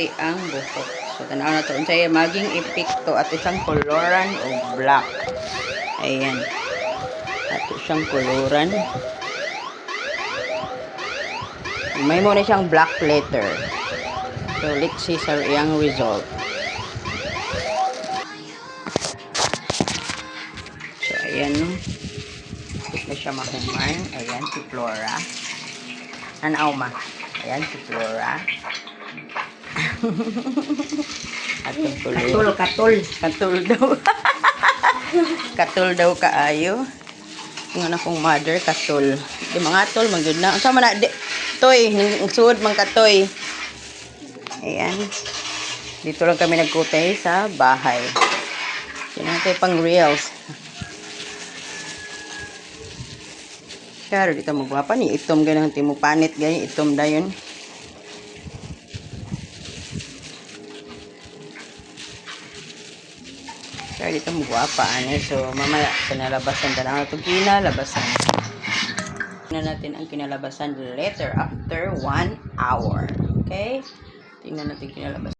puti ang buhok. So, tanaw na to. Unsay maging epekto at isang koloran o black. Ayan. At isang koloran. May mo na siyang black letter. So, let's see sa iyang result. So, ayan, no. Tapos na siya mahumay. Ayan, si Flora. Anaw ma. Ayan, si Flora. At yung Katul daw. Katul daw kaayo. Yung anak kong mother, katul. Di mga tol, magod na. Ang sama na, toy, suod mang katoy. Ayan. Dito lang kami nagkutay sa bahay. Yan natin pang reels. Siyaro, dito magwapa ni itom ganang timo panit ganyan, itom da yun. Siyaro, dito magwapa. So, mamaya, kinalabasan na lang ito. Kinalabasan. Tingnan natin ang kinalabasan later after 1 hour. Okay? Tingnan natin kinalabasan.